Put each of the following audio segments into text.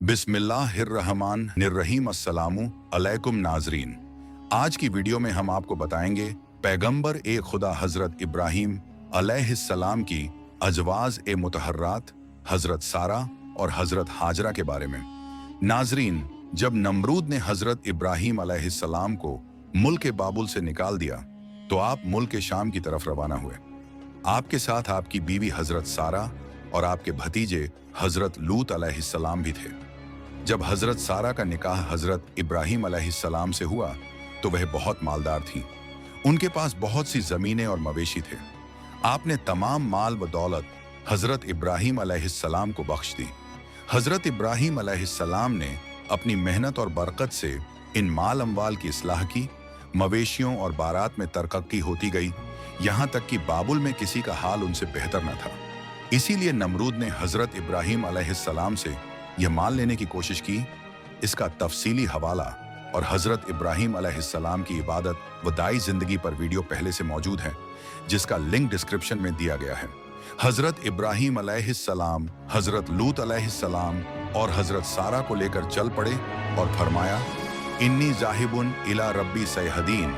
बिस्मिल्लाहिर्रहमानिर्रहीम अस्सलामु अलैकुम नाजरीन। आज की वीडियो में हम आपको बताएंगे पैगंबर ए खुदा हजरत इब्राहीम अलैहिस्सलाम की अजवाज ए मुतहर्रात हजरत सारा और हजरत हाजरा के बारे में। नाजरीन, जब नमरूद ने हजरत इब्राहीम अलैहिस्सलाम को मुल्क बाबुल से निकाल दिया तो आप मुल्क शाम की तरफ रवाना हुए। आपके साथ आपकी बीवी हजरत सारा और आपके भतीजे हजरत लूत अलैहिस्सलाम भी थे। जब हजरत सारा का निकाह हजरत इब्राहीम अलैहिस्सलाम से हुआ तो वह बहुत मालदार थीं। उनके पास बहुत सी जमीनें और मवेशी थे। आपने तमाम माल व दौलत हजरत इब्राहीम अलैहिस्सलाम को बख्श दी। हजरत इब्राहीम अलैहिस्सलाम ने अपनी मेहनत और बरकत से इन माल अमवाल की इस्लाह की। मवेशियों और बारात में तरक्की होती गई, यहाँ तक कि बाबुल में किसी का हाल उनसे बेहतर न था। इसीलिए नमरूद ने हजरत इब्राहीम अलैहिस्सलाम से यह माल लेने की कोशिश की। इसका तफसीली हवाला और हजरत इब्राहीम अलैहिस्सलाम की इबादत व दाई जिंदगी पर वीडियो पहले से मौजूद है, जिसका लिंक डिस्क्रिप्शन में दिया गया है। हजरत इब्राहीम अलैहिस्सलाम हजरत लूत अलैहिस्सलाम और हजरत सारा को लेकर चल पड़े और फरमाया, इन्नी जाहिबुन इला रब्बी सयहदीन,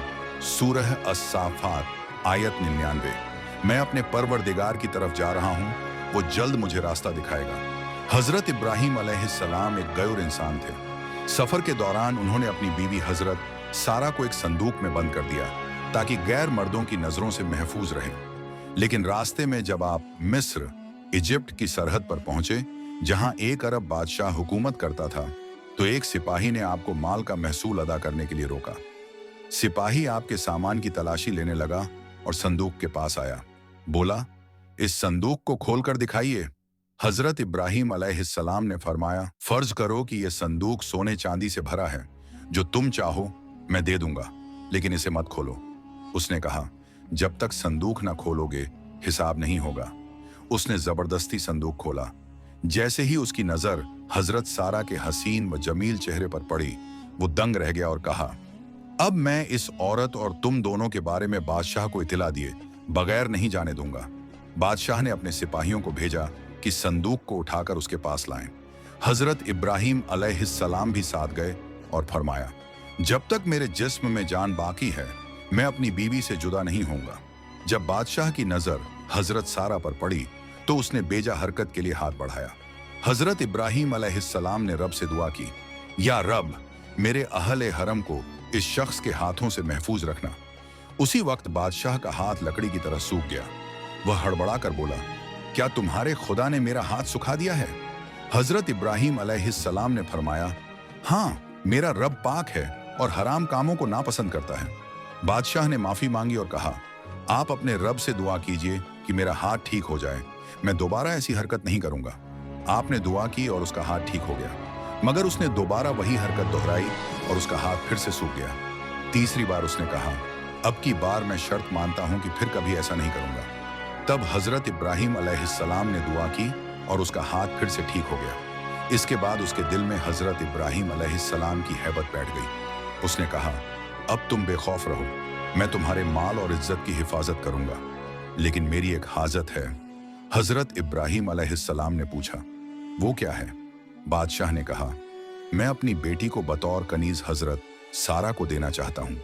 सूरह अस्साफात आयत 99। मैं अपने परवरदिगार की तरफ जा रहा हूँ, वो जल्द मुझे रास्ता दिखाएगा। हजरत इब्राहीम अलैहिस्सलाम एक गैर इंसान थे। सफर के दौरान उन्होंने अपनी बीवी हजरत सारा को एक संदूक में बंद कर दिया ताकि गैर मर्दों की नजरों से महफूज रहें। लेकिन रास्ते में जब आप मिस्र इजिप्ट की सरहद पर पहुंचे, जहां एक अरब बादशाह हुकूमत करता था, तो एक सिपाही ने आपको माल का महसूल अदा करने के लिए रोका। सिपाही आपके सामान की तलाशी लेने लगा और संदूक के पास आया। बोला, इस संदूक को खोलकर दिखाइए। हजरत इब्राहीम अलैहिस्सलाम ने फरमाया, फर्ज करो कि यह संदूक सोने चांदी से भरा है, जो तुम चाहो मैं दे दूंगा, लेकिन इसे मत खोलो। उसने कहा, जब तक संदूक ना खोलोगे हिसाब नहीं होगा। उसने जबरदस्ती संदूक खोला। जैसे ही उसकी नजर हजरत सारा के हसीन व जमील चेहरे पर पड़ी, वो दंग रह गया और कहा, अब मैं इस औरत और तुम दोनों के बारे में बादशाह को इत्तला दिए बगैर नहीं जाने दूंगा। बादशाह ने अपने सिपाहियों को भेजा कि संदूक को उठाकर उसके पास लाएं। हजरत इब्राहीम अलैहिस्सलाम भी साथ गए और फरमाया, जब तक मेरे जिस्म में जान बाकी है मैं अपनी बीवी से जुदा नहीं होऊंगा। जब बादशाह की नजर हजरत सारा पर पड़ी तो उसने बेजा हरकत के लिए हाथ बढ़ाया। हजरत इब्राहीम अलैहिस्सलाम ने रब से दुआ की, या रब, मेरे अहले हरम को इस शख्स के हाथों से महफूज रखना। उसी वक्त बादशाह का हाथ लकड़ी की तरह सूख गया। वह हड़बड़ा कर बोला, क्या तुम्हारे खुदा ने मेरा हाथ सुखा दिया है? हजरत इब्राहीम अलैहिस्सलाम ने फरमाया, हाँ, मेरा रब पाक है और हराम कामों को नापसंद करता है। बादशाह ने माफी मांगी और कहा, आप अपने रब से दुआ कीजिए कि मेरा हाथ ठीक हो जाए, मैं दोबारा ऐसी हरकत नहीं करूंगा। आपने दुआ की और उसका हाथ ठीक हो गया, मगर उसने दोबारा वही हरकत दोहराई और उसका हाथ फिर से सूख गया। तीसरी बार उसने कहा, अब की बार मैं शर्त मानता हूं कि फिर कभी ऐसा नहीं करूंगा। तब हजरत इब्राहीम अलैहिस्सलाम ने दुआ की और उसका हाथ फिर से ठीक हो गया। इसके बाद उसके दिल में हजरत इब्राहीम अलैहिस्सलाम की हैबत बैठ गई। उसने कहा, अब तुम बेखौफ रहो, मैं तुम्हारे माल और इज्जत की हिफाजत करूंगा, लेकिन मेरी एक हाजत है। हजरत इब्राहीम अलैहिस्सलाम ने पूछा, वो क्या है? बादशाह ने कहा, मैं अपनी बेटी को बतौर कनीज हजरत सारा को देना चाहता हूं।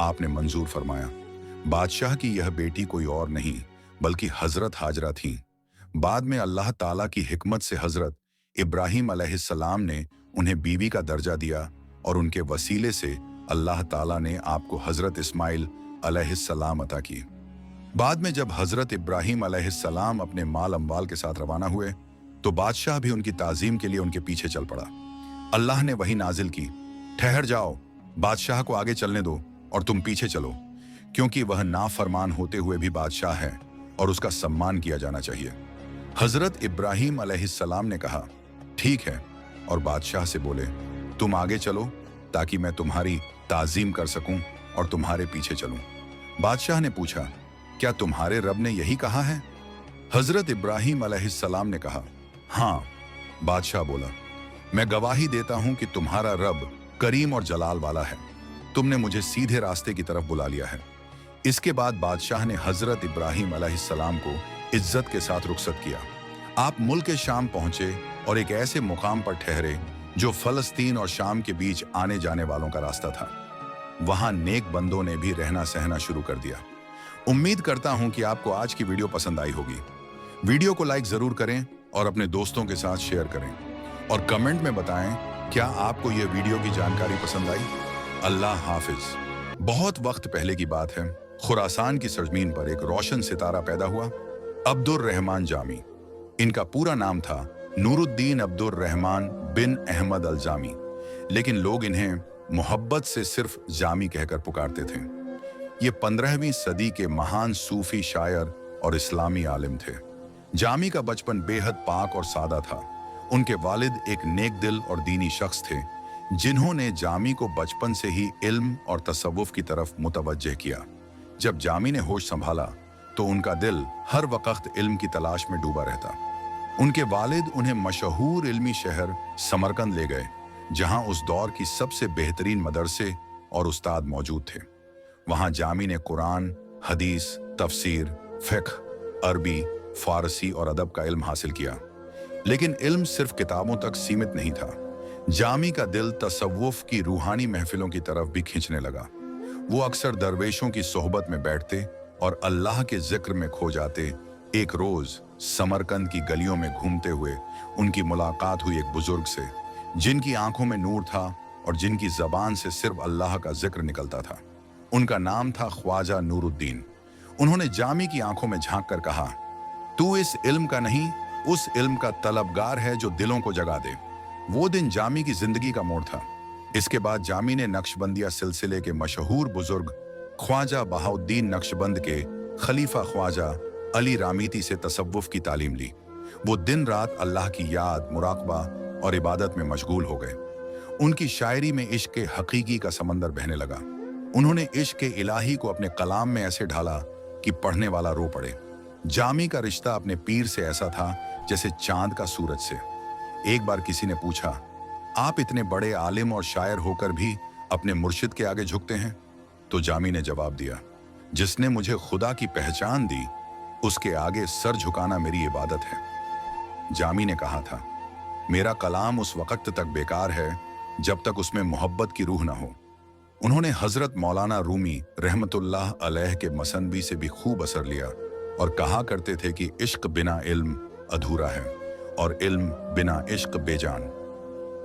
आपने मंजूर फरमाया। बादशाह की यह बेटी कोई और नहीं बल्कि हजरत हाजरा थी। बाद में अल्लाह ताला की हिकमत से हजरत इब्राहीम अलैहिस्सलाम ने उन्हें बीवी का दर्जा दिया और उनके वसीले से अल्लाह ताला ने आपको हजरत इस्माइल अलैहिस्सलाम अता की। बाद में जब हजरत इब्राहीम अलैहिस्सलाम अपने माल अम्वाल के साथ रवाना हुए तो बादशाह भी उनकी ताजीम के लिए उनके पीछे चल पड़ा। अल्लाह ने वही नाजिल की, ठहर जाओ, बादशाह को आगे चलने दो और तुम पीछे चलो, क्योंकि वह नाफरमान होते हुए भी बादशाह है और उसका सम्मान किया जाना चाहिए। हजरत इब्राहीम अलैहिस्सलाम ने कहा, ठीक है, और बादशाह से बोले, तुम आगे चलो ताकि मैं तुम्हारी ताजीम कर सकूं और तुम्हारे पीछे चलूं। बादशाह ने पूछा, क्या तुम्हारे रब ने यही कहा है? हजरत इब्राहीम अलैहिस्सलाम ने कहा, हाँ। बादशाह बोला, मैं गवाही देता हूं कि तुम्हारा रब करीम और जलाल वाला है। तुमने मुझे सीधे रास्ते की तरफ बुला लिया है। इसके बाद बादशाह ने हजरत इब्राहीम अलैहिस्सलाम को इज्जत के साथ रुखसत किया। आप मुल्क शाम पहुंचे और एक ऐसे मुकाम पर ठहरे जो फलस्तीन और शाम के बीच आने जाने वालों का रास्ता था। वहां नेक बंदों ने भी रहना सहना शुरू कर दिया। उम्मीद करता हूं कि आपको आज की वीडियो पसंद आई होगी। वीडियो को लाइक जरूर करें और अपने दोस्तों के साथ शेयर करें और कमेंट में बताएं क्या आपको यह वीडियो की जानकारी पसंद आई। अल्लाह हाफिज। बहुत वक्त पहले की बात है, खुरासान की सरजमीन पर एक रोशन सितारा पैदा हुआ, अब्दुर रहमान जामी। इनका पूरा नाम था नूरुद्दीन अब्दुर रहमान बिन अहमद अल जामी, लेकिन लोग इन्हें मोहब्बत से सिर्फ जामी कहकर पुकारते थे। ये 15वीं सदी के महान सूफी शायर और इस्लामी आलिम थे। जामी का बचपन बेहद पाक और सादा था। उनके वालिद एक नेक दिल और दीनी शख्स थे, जिन्होंने जामी को बचपन से ही इल्म और तसव्वुफ की तरफ मुतवज्जह किया। जब जामी ने होश संभाला तो उनका दिल हर वक्त इल्म की तलाश में डूबा रहता। उनके वालिद उन्हें मशहूर इल्मी शहर समरकंद ले गए, जहां उस दौर की सबसे बेहतरीन मदरसे और उस्ताद मौजूद थे। वहां जामी ने कुरान, हदीस, तफसीर, फिक्ह, अरबी, फारसी और अदब का इल्म हासिल किया। लेकिन इल्म सिर्फ किताबों तक सीमित नहीं था। जामी का दिल तसव्वुफ की रूहानी महफिलों की तरफ भी खींचने लगा। वो अक्सर दरवेशों की सोहबत में बैठते और अल्लाह के जिक्र में खो जाते। एक रोज समरकंद की गलियों में घूमते हुए उनकी मुलाकात हुई एक बुजुर्ग से, जिनकी आंखों में नूर था और जिनकी जबान से सिर्फ अल्लाह का जिक्र निकलता था। उनका नाम था ख्वाजा नूरुद्दीन। उन्होंने जामी की आंखों में झांक कर कहा, तू इस इल्म का नहीं, उस इल्म का तलबगार है जो दिलों को जगा दे। वो दिन जामी की जिंदगी का मोड़ था। इसके बाद जामी ने नक्शबंदिया सिलसिले के मशहूर बुजुर्ग ख्वाजा बहाउद्दीन नक्शबंद के खलीफा ख्वाजा अली रामीती से तसव्वुफ की तालीम ली। वो दिन रात अल्लाह की याद, मुराकबा और इबादत में मशगूल हो गए। उनकी शायरी में इश्क के हकीकी का समंदर बहने लगा। उन्होंने इश्क के इलाही को अपने कलाम में ऐसे ढाला कि पढ़ने वाला रो पड़े। जामी का रिश्ता अपने पीर से ऐसा था जैसे चांद का सूरज से। एक बार किसी ने पूछा, आप इतने बड़े आलिम और शायर होकर भी अपने मुर्शिद के आगे झुकते हैं? तो जामी ने जवाब दिया, जिसने मुझे खुदा की पहचान दी, उसके आगे सर झुकाना मेरी इबादत है। जामी ने कहा था, मेरा कलाम उस वक्त तक बेकार है जब तक उसमें मोहब्बत की रूह ना हो। उन्होंने हजरत मौलाना रूमी रहमतुल्लाह अलैह के मसनवी से भी खूब असर लिया और कहा करते थे कि इश्क बिना इल्म अधूरा है और इल्म बिना इश्क बेजान।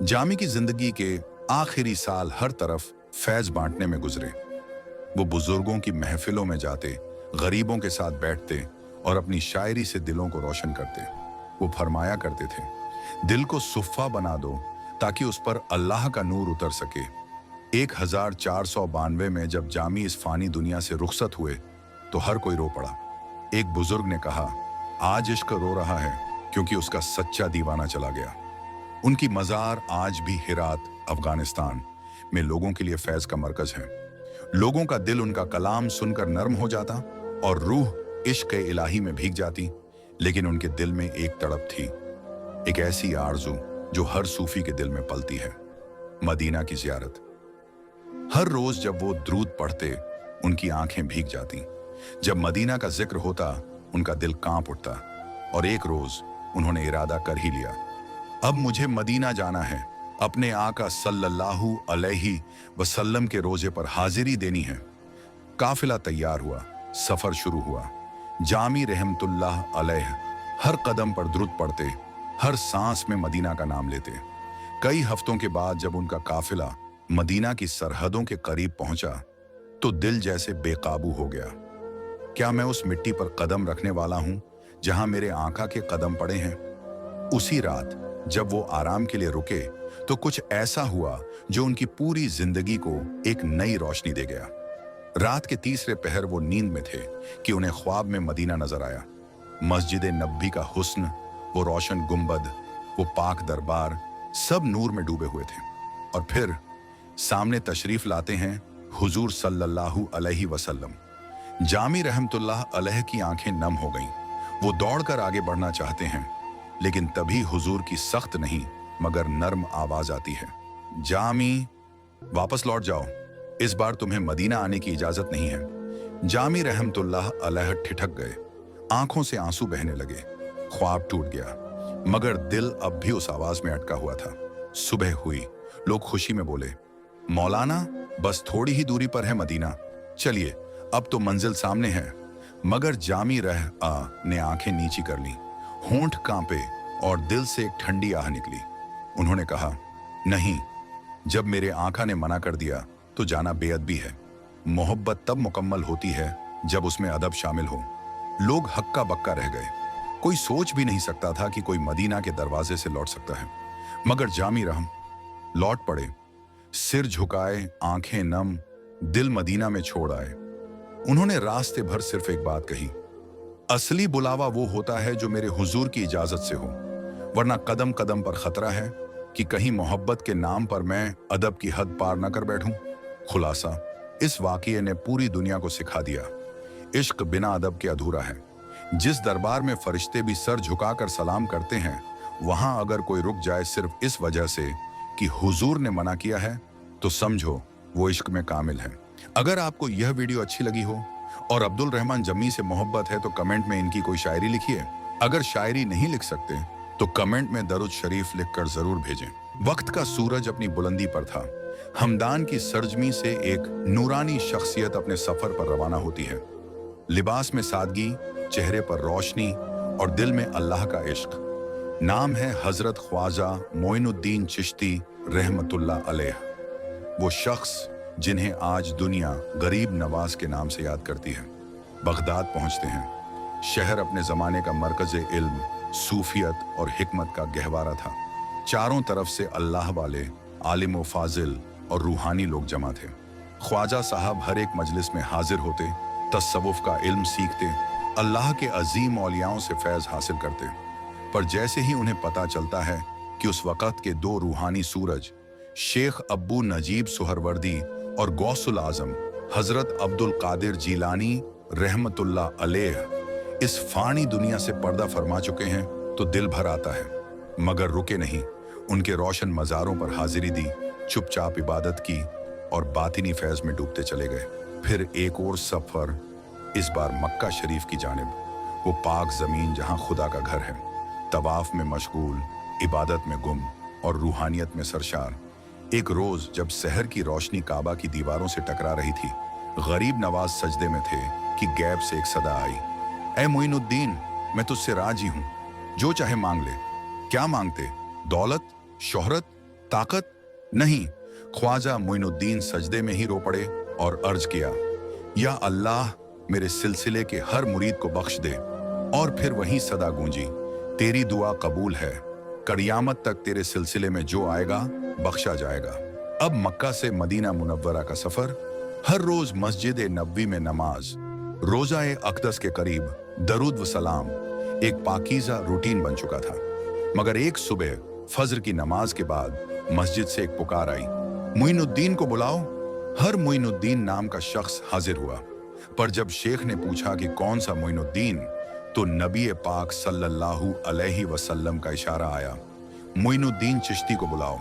जामी की जिंदगी के आखिरी साल हर तरफ फैज बांटने में गुजरे। वो बुजुर्गों की महफिलों में जाते, गरीबों के साथ बैठते और अपनी शायरी से दिलों को रोशन करते। वो फरमाया करते थे, दिल को सुफ़ा बना दो ताकि उस पर अल्लाह का नूर उतर सके। 1492 में जब जामी इस फानी दुनिया से रुखसत हुए तो हर कोई रो पड़ा। एक बुजुर्ग ने कहा, आज इश्क रो रहा है क्योंकि उसका सच्चा दीवाना चला गया। उनकी मज़ार आज भी हिरात, अफगानिस्तान में लोगों के लिए फैज़ का मरकज है। लोगों का दिल उनका कलाम सुनकर नर्म हो जाता और रूह इश्क इलाही में भीग जाती। लेकिन उनके दिल में एक तड़प थी, एक ऐसी आरज़ू जो हर सूफी के दिल में पलती है, मदीना की ज़ियारत। हर रोज जब वो द्रूद पढ़ते, उनकी आंखें भीग जाती। जब मदीना का जिक्र होता, उनका दिल कांप उठता और एक रोज उन्होंने इरादा कर ही लिया, अब मुझे मदीना जाना है, अपने आका सल्लल्लाहु अलैहि वसल्लम के रोजे पर हाजिरी देनी है। काफिला तैयार हुआ, सफर शुरू हुआ। जामी रहमतुल्लाह अलैह हर कदम पर दुरूद पढ़ते, हर सांस में मदीना का नाम लेते। कई हफ्तों के बाद जब उनका काफिला मदीना की सरहदों के करीब पहुंचा तो दिल जैसे बेकाबू हो गया। क्या मैं उस मिट्टी पर कदम रखने वाला हूं जहां मेरे आका के कदम पड़े हैं? उसी रात जब वो आराम के लिए रुके तो कुछ ऐसा हुआ जो उनकी पूरी जिंदगी को एक नई रोशनी दे गया। रात के तीसरे पहर वो नींद में थे कि उन्हें ख्वाब में मदीना नजर आया। मस्जिद नबी का हुस्न, वो रोशन गुंबद, वो पाक दरबार, सब नूर में डूबे हुए थे। और फिर सामने तशरीफ लाते हैं हुजूर सल्लल्लाहु अलैहि वसल्लम। जामी रहमतुल्लाह अलैह की आंखें नम हो गईं। वो दौड़कर आगे बढ़ना चाहते हैं, लेकिन तभी हुजूर की सख्त नहीं मगर नर्म आवाज आती है, जामी वापस लौट जाओ, इस बार तुम्हें मदीना आने की इजाजत नहीं है। जामी रहमतुल्लाह अलैह ठिठक गए, आंखों से आंसू बहने लगे। ख्वाब टूट गया, मगर दिल अब भी उस आवाज में अटका हुआ था। सुबह हुई। लोग खुशी में बोले, मौलाना बस थोड़ी ही दूरी पर है मदीना, चलिए अब तो मंजिल सामने है। मगर जामी रह ने आंखें नीची कर ली, होंठ कांपे और दिल से एक ठंडी आह निकली। उन्होंने कहा, नहीं, जब मेरे आका ने मना कर दिया तो जाना बेअदबी है। मोहब्बत तब मुकम्मल होती है जब उसमें अदब शामिल हो। लोग हक्का बक्का रह गए। कोई सोच भी नहीं सकता था कि कोई मदीना के दरवाजे से लौट सकता है। मगर जामी रहम लौट पड़े, सिर झुकाए, आंखें नम, दिल मदीना में छोड़ आए। उन्होंने रास्ते भर सिर्फ एक बात कही, असली बुलावा वो होता है जो मेरे हुजूर की इजाजत से हो, वरना कदम कदम पर खतरा है कि कहीं मोहब्बत के नाम पर मैं अदब की हद पार न कर बैठूं। खुलासा, इस वाकये ने पूरी दुनिया को सिखा दिया, इश्क बिना अदब के अधूरा है। जिस दरबार में फरिश्ते भी सर झुकाकर सलाम करते हैं, वहां अगर कोई रुक जाए सिर्फ इस वजह से कि हुजूर ने मना किया है, तो समझो वो इश्क में कामिल है। अगर आपको यह वीडियो अच्छी लगी हो और अब्दुल रहमान जम्मी से मोहब्बत है तो कमेंट में इनकी कोई शायरी लिखिए। अगर शायरी नहीं लिख सकते तो कमेंट में दरूद शरीफ लिखकर जरूर भेजें। वक्त का सूरज अपनी बुलंदी पर था। हमदान की सरजमी से एक नूरानी शख्सियत अपने सफर पर रवाना होती है। लिबास में सादगी, चेहरे पर रोशनी और दिल में अल्लाह का इश्क। नाम है हजरत ख्वाजा मोइनुद्दीन चिश्ती रहमतुल्लाह अलैह। वो शख्स जिन्हें आज दुनिया गरीब नवाज के नाम से याद करती है। बगदाद पहुंचते हैं। शहर अपने जमाने का मरकज इल्म, सूफियत और हिकमत का गहवारा था। चारों तरफ से अल्लाह वाले, आलिम व फाजिल और रूहानी लोग जमा थे। ख्वाजा साहब हर एक मजलिस में हाजिर होते, तस्सवुफ का इल्म सीखते, अल्लाह के अजीम औलियाओं से फैज हासिल करते। पर जैसे ही उन्हें पता चलता है कि उस वक़्त के दो रूहानी सूरज, शेख अब्बू नजीब सुहरवर्दी और गौसुल आजम हजरत अब्दुल कादिर जीलानी रहमतुल्लाह अलैह, इस फानी दुनिया से पर्दा फरमा चुके हैं, तो दिल भर आता है। मगर रुके नहीं, उनके रोशन मज़ारों पर हाजिरी दी, चुपचाप इबादत की और बातिनी फैज में डूबते चले गए। फिर एक और सफर, इस बार मक्का शरीफ की जानिब, वो पाक जमीन जहां खुदा का घर है। तवाफ में मशगूल, इबादत में गुम और रूहानियत में सरशार। एक रोज जब सहर की रोशनी काबा की दीवारों से टकरा रही थी, गरीब नवाज सजदे में थे कि गैब से एक सदा आई, ऐ मोइनुद्दीन, मैं तुझसे राजी हूं, जो चाहे मांग ले। क्या मांगते? दौलत, शोहरत, ताकत? नहीं। ख्वाजा मोइनुद्दीन सजदे में ही रो पड़े और अर्ज किया, या अल्लाह, मेरे सिलसिले के हर मुरीद को बख्श दे। और फिर वही सदा गूंजी, तेरी दुआ कबूल है, कयामत तक तेरे सिलसिले में जो आएगा बख्शा जाएगा। अब मक्का से मदीना मुनव्वरा का सफर, हर रोज मस्जिद नबवी में नमाज, रोजा-ए अक़दस के करीब दरूद व सलाम एक पाकीज़ा रूटीन बन चुका था। मगर एक सुबह फज्र की नमाज के बाद मस्जिद से एक पुकार आई, मोइनुद्दीन को बुलाओ। हर मोइनुद्दीन नाम का शख्स हाजिर हुआ। पर जब शेख ने पूछा कि कौन सा मोइनुद्दीन, तो नबी पाक सल्लल्लाहु अलैहि वसल्लम का इशारा आया, मोइनुद्दीन चिश्ती को बुलाओ।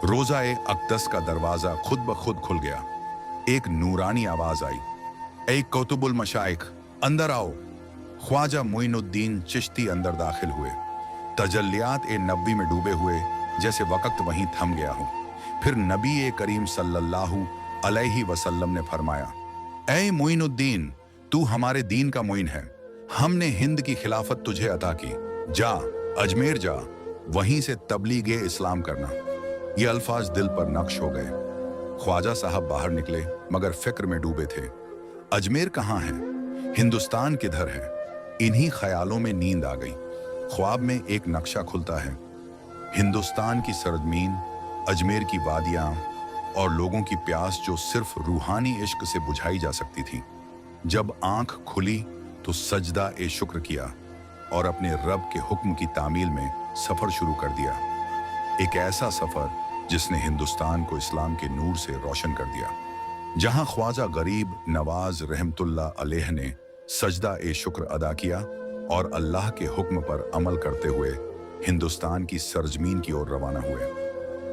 रोजा-ए अक़दस का दरवाजा खुद ब खुद खुल गया। एक नूरानी आवाज आई, ऐ कौतुबुल मशाइख, अंदर आओ। ख्वाजा मोइनुद्दीन चिश्ती अंदर दाखिल हुए, तजल्लियात ए नबी में डूबे हुए, जैसे वक़्त वहीं थम गया हो। फिर नबी ए करीम सल्लल्लाहु अलैहि वसल्लम ने फरमाया, ऐ मोइनुद्दीन, तू हमारे दीन का मोइन है, हमने हिंद की खिलाफत तुझे अता की, जा अजमेर जा, वहीं से तबलीग इस्लाम करना। ये अल्फाज दिल पर नक्श हो गए। ख्वाजा साहब बाहर निकले, मगर फिक्र में डूबे थे। अजमेर कहाँ है? हिंदुस्तान किधर है? इन्हीं ख्यालों में नींद आ गई। ख्वाब में एक नक्शा खुलता है, हिंदुस्तान की सरजमीन, अजमेर की वादियां और लोगों की प्यास जो सिर्फ रूहानी इश्क से बुझाई जा सकती थी। जब आंख खुली तो सजदा ए शुक्र किया और अपने रब के हुक्म की तामील में सफर शुरू कर दिया। एक ऐसा सफर जिसने हिंदुस्तान को इस्लाम के नूर से रोशन कर दिया। जहां ख्वाजा गरीब नवाज रहमतुल्लाह अलैह ने सजदा ए शुक्र अदा किया और अल्लाह के हुक्म पर अमल करते हुए हिंदुस्तान की सरजमीन की ओर रवाना हुए।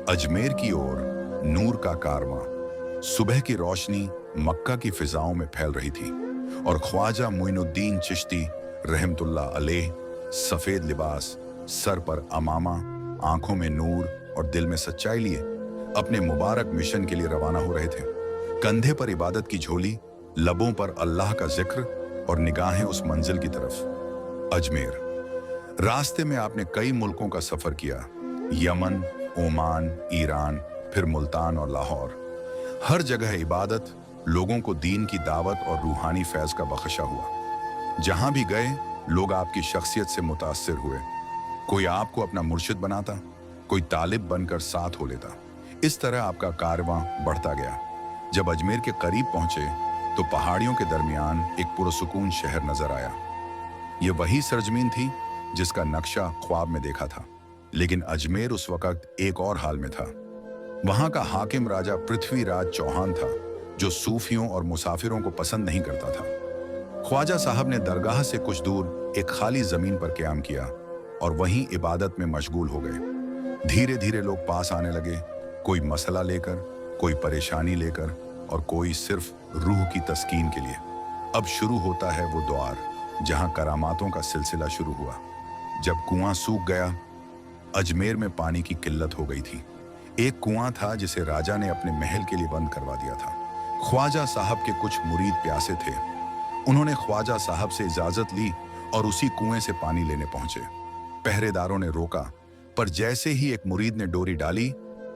अजमेर की ओर नूर का कारवां, सुबह की रोशनी मक्का की फिजाओं में फैल रही थी और ख्वाजा मोइनुद्दीन चिश्ती रहमतुल्लाह अलैह, सफेद लिबास, सर पर अमामा, आंखों में नूर और दिल में सच्चाई लिए अपने मुबारक मिशन के लिए रवाना हो रहे थे। कंधे पर इबादत की झोली, लबों पर अल्लाह का जिक्र और निगाहें उस मंजिल की तरफ, अजमेर। रास्ते में आपने कई मुल्कों का सफर किया, यमन, ओमान, ईरान, फिर मुल्तान और लाहौर। हर जगह इबादत, लोगों को दीन की दावत और रूहानी फैज का बख्शा हुआ। जहां भी गए लोग आपकी शख्सियत से मुतासिर हुए। कोई आपको अपना मुर्शिद बनाता, कोई तालिब बनकर साथ हो लेता। इस तरह आपका कारवां बढ़ता गया। जब अजमेर के करीब पहुंचे तो पहाड़ियों के दरमियान एक पुरसुकून शहर नजर आया। ये वही सरजमीन थी जिसका नक्शा ख्वाब में देखा था, लेकिन अजमेर उस वक्त एक और हाल में था। वहां का हाकिम राजा पृथ्वीराज चौहान था, जो सूफियों और मुसाफिरों को पसंद नहीं करता था। ख्वाजा साहब ने दरगाह से कुछ दूर एक खाली जमीन पर क़याम किया और वहीं इबादत में मशगूल हो गए। धीरे धीरे लोग पास आने लगे, कोई मसला लेकर, कोई परेशानी लेकर और कोई सिर्फ रूह की तस्कीन के लिए। अब शुरू होता है वो द्वार जहां करामातों का सिलसिला शुरू हुआ। जब कुआं सूख गया, अजमेर में पानी की किल्लत हो गई थी। एक कुआं था जिसे राजा ने अपने महल के लिए बंद करवा दिया था। ख्वाजा साहब के कुछ मुरीद प्यासे थे। उन्होंने ख्वाजा साहब से इजाजत ली और उसी कुएं से पानी लेने पहुंचे। पहरेदारों ने रोका, पर जैसे ही एक मुरीद ने डोरी डाली,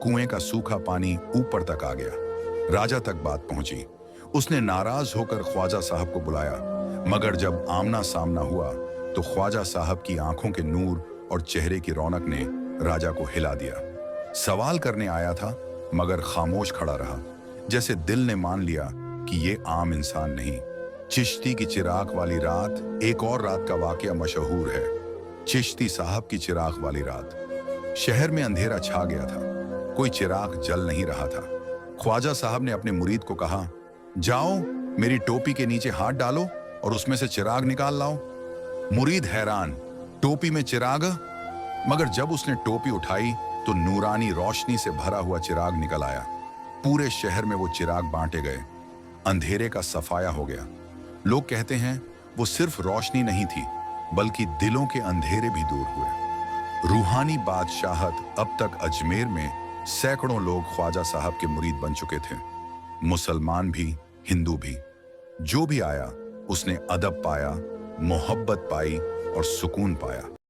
कुएं का सूखा पानी ऊपर तक आ गया। राजा तक बात पहुंची। उसने नाराज होकर ख्वाजा साहब को बुलाया, मगर जब आमना सामना हुआ तो ख्वाजा साहब की आंखों के नूर और चेहरे की रौनक ने राजा को हिला दिया। सवाल करने आया था मगर खामोश खड़ा रहा, जैसे दिल ने मान लिया कि ये आम इंसान नहीं। चिश्ती की चिराग वाली रात एक और रात का वाकया मशहूर है। चिश्ती साहब की चिराग वाली रात। शहर में अंधेरा छा गया था, कोई चिराग जल नहीं रहा था। ख्वाजा साहब ने अपने मुरीद को कहा, जाओ मेरी टोपी के नीचे हाथ डालो और उसमें से चिराग निकाल लाओ। मुरीद हैरान, टोपी में चिराग? मगर जब उसने टोपी उठाई तो नूरानी रोशनी से भरा हुआ चिराग निकल आया। पूरे शहर में वो चिराग बांटे गए। अंधेरे का सफाया हो गया। लोग कहते हैं वो सिर्फ रोशनी नहीं थी, बल्कि दिलों के अंधेरे भी दूर हुए। रूहानी बादशाहत। अब तक अजमेर में सैकड़ों लोग ख्वाजा साहब के मुरीद बन चुके थे, मुसलमान भी, हिंदू भी। जो भी आया उसने अदब पाया, मोहब्बत पाई और सुकून पाया।